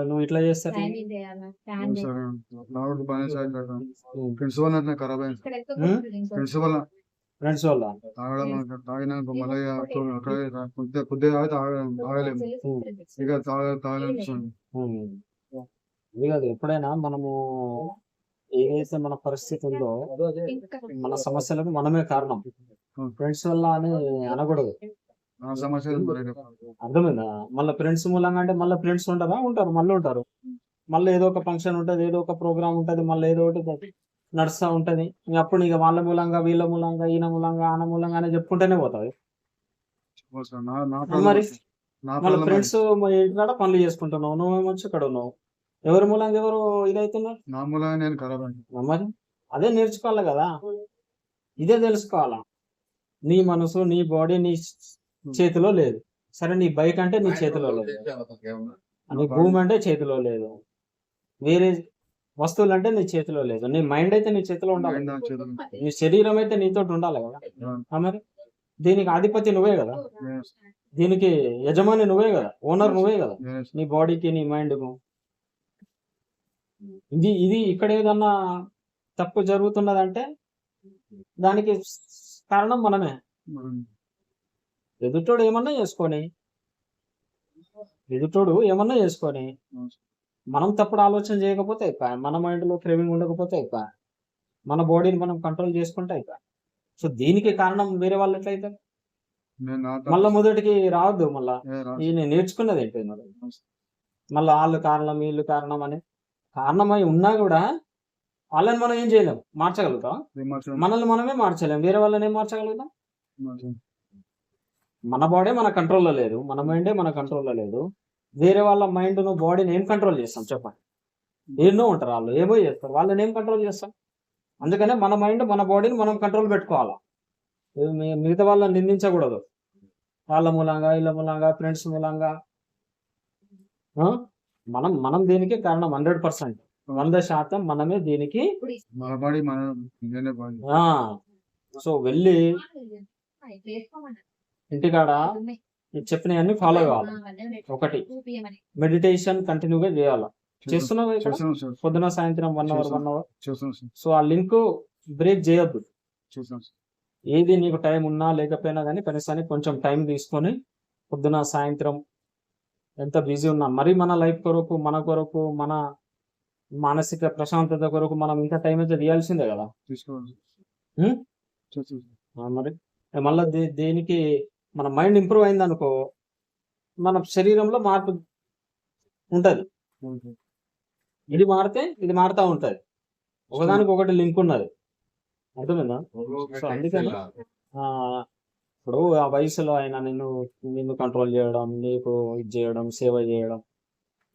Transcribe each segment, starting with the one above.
నువ్వు ఇట్లా చేస్తే ఫ్రెండ్స్ వల్ల ఖరాబ్ అయింది. ఫ్రెండ్స్ వల్ల ఫ్రెండ్స్ వల్ల తాగడం తాగినాక మళ్ళీ అక్కడ కొద్దిగా తాగలేము. ఇక తాగాలనిపిస్తుంది. ఇది కాదు, ఎప్పుడైనా మనము ఏదైతే మన పరిస్థితి ఉందో మన సమస్యలకు మనమే కారణం. ఫ్రెండ్స్ వల్ల అని అనకూడదు. అర్థమైందా? మళ్ళీ ఫ్రెండ్స్ మూలంగా అంటే మళ్ళీ ఫ్రెండ్స్ ఉంటారా? ఉంటారు, మళ్ళీ ఉంటారు. మళ్ళీ ఏదో ఒక ఫంక్షన్ ఉంటది, ఏదో ఒక ప్రోగ్రామ్ ఉంటది, మళ్ళీ ఏదో ఒకటి నడుస్తూ ఉంటది. అప్పుడు ఇక వాళ్ళ మూలంగా, వీళ్ళ మూలంగా, ఈయన మూలంగా, ఆన మూలంగానే చెప్పుకుంటూనే పోతాయి. మరి మళ్ళీ ఫ్రెండ్స్ ఇక్కడ పనులు చేసుకుంటున్నావు, నువ్వేమొచ్చి ఇక్కడ ఉన్నావు. ఎవరి మూలంగా ఎవరు ఇదవుతున్నారు? నా మూలంగా నేను ఖరాబ్ అయింది. మరి అదే నేర్చుకోవాలి కదా, ఇదే తెలుసుకోవాలా. నీ మనసు, నీ బాడీ నీ చేతిలో లేదు. సరే, నీ బైక్ అంటే నీ చేతిలో లేదు, నీ భూమి అంటే చేతిలో లేదు, వేరే వస్తువులు అంటే నీ చేతిలో లేదు. నీ మైండ్ అయితే నీ చేతిలో ఉండాలి, నీ శరీరం అయితే నీతో ఉండాలి కదా. మరి దీనికి అధిపతి నువ్వే కదా, దీనికి యజమాని నువ్వే కదా, ఓనర్ నువ్వే కదా, నీ బాడీకి, నీ మైండ్కు. ఇది ఇక్కడ ఏదన్నా తప్పు జరుగుతున్నదంటే దానికి కారణం మనమే. ఎదుటోడు ఏమన్నా చేసుకొని మనం తప్పుడు ఆలోచన చేయకపోతే అయిపోయి, మన మైండ్లో క్రేవింగ్ ఉండకపోతే అయిపోయి, మన బాడీని మనం కంట్రోల్ చేసుకుంటే అయిపోయి. సో దీనికి కారణం వేరే వాళ్ళు ఎట్లయితే మళ్ళా మొదటికి రావద్దు. మళ్ళా ఈయన నేర్చుకున్నది ఏంటి? మళ్ళీ వాళ్ళు కారణం, వీళ్ళు కారణం అని కారణమై ఉన్నా కూడా వాళ్ళని మనం ఏం చేయలేం, మార్చగలుగుతాం? మనల్ని మనమే మార్చలేం, వేరే వాళ్ళని ఏం మార్చగలుగుతాం? మన బాడీ మన కంట్రోల్లో లేదు, మన మైండే మన కంట్రోల్లో లేదు. వేరే వాళ్ళ మైండ్ను, బాడీని ఏం కంట్రోల్ చేస్తాం చెప్పండి? ఎన్నో ఉంటారు, వాళ్ళు ఏమో చేస్తారు, వాళ్ళని ఏం కంట్రోల్ చేస్తాం? అందుకనే మన మైండ్, మన బాడీని మనం కంట్రోల్ పెట్టుకోవాలా. మిగతా వాళ్ళని నిందించకూడదు. వాళ్ళ మూలంగా, వీళ్ళ మూలంగా, ఫ్రెండ్స్ మూలంగా. మనం దీనికి కారణం 100%, 100% మనమే దీనికి. సో వెళ్ళి ఇంటికాడ చెప్పినవన్నీ ఫాలో కావాలి. ఒకటి, మెడిటేషన్ కంటిన్యూగా చేయాలి. చేస్తున్నావు పొద్దున సాయంత్రం 1 అవర్. సో ఆ లింక్ బ్రేక్ చేయొద్దు. ఏది నీకు టైం ఉన్నా లేకపోయినా కానీ కనీసానికి కొంచెం టైం తీసుకొని పొద్దున సాయంత్రం ఎంత బిజీ ఉన్నా, మరి మన లైఫ్ కొరకు, మన కొరకు, మన మానసిక ప్రశాంతత కొరకు మనం ఇంకా టైం అయితే తీయాల్సిందే కదా. మరి మళ్ళీ దేనికి మన మైండ్ ఇంప్రూవ్ అయింది అనుకో, మన శరీరంలో మార్పు ఉంటది. ఇది మారితే ఇది మారుతా ఉంటది, ఒకదానికి ఒకటి లింక్ ఉన్నది. అర్థమైందా? సో అందుకని ఇప్పుడు ఆ వయసులో ఆయన నిన్ను కంట్రోల్ చేయడం, నీకు ఇది చేయడం, సేవ చేయడం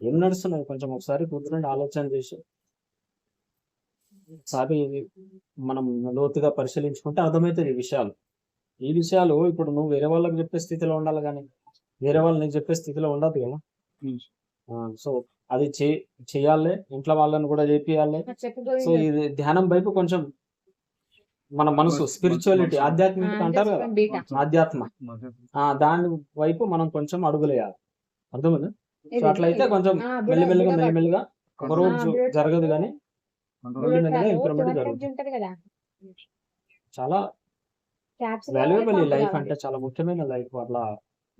ఏం నడుస్తున్నాయి? కొంచెం ఒకసారి కూర్చుని ఆలోచన చేసి ఒకసారి మనం లోతుగా పరిశీలించుకుంటే అర్థమవుతుంది ఈ విషయాలు. ఇప్పుడు నువ్వు వేరే వాళ్ళకి చెప్పే స్థితిలో ఉండాలి, కానీ వేరే వాళ్ళు నీకు చెప్పే స్థితిలో ఉండదు కదా. సో అది చేయాలి, ఇంట్లో వాళ్ళని కూడా చేపియాలి. సో ఇది ధ్యానం వైపు కొంచెం మన మనసు, స్పిరిచువాలిటీ, ఆధ్యాత్మికత అంటారు కదా, ఆధ్యాత్మ, దాని వైపు మనం కొంచెం అడుగులేయాలి. అర్థమైంది? సో అట్లయితే కొంచెం మెల్లిమెల్లిగా ఒక రోజు జరగదు కానీ మెల్లిమెల్లిగా ఇంప్రూవ్మెంట్ జరుగుతుంది. చాలా వాల్యుయబుల్ ఈ లైఫ్ అంటే, చాలా ముఖ్యమైన లైఫ్. అట్లా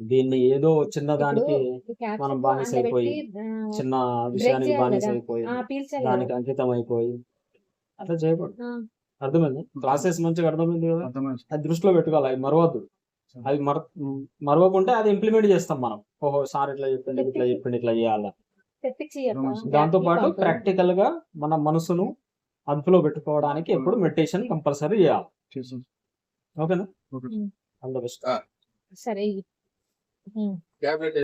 దీన్ని ఏదో చిన్న దానికి మనం బానిస అయిపోయి, చిన్న విషయానికి బానిస అయిపోయి, దానికి అంకితం అయిపోయి అట్లా చేయకూడదు. అర్థమైంది? క్లాసెస్ మంచిగా అర్థమైంది కదా, అది దృష్టిలో పెట్టుకోవాలి. అవి మరవద్దు. అవి మరవకుంటే అది ఇంప్లిమెంట్ చేస్తాం మనం. ఓహో, సార్ ఇట్లా చెప్పిండు ఇట్లా చేయాల. దాంతో పాటు ప్రాక్టికల్ గా మన మనసును అదుపులో పెట్టుకోవడానికి ఎప్పుడు మెడిటేషన్ కంపల్సరీ చేయాలి. ఓకేనా? All the best. సరే.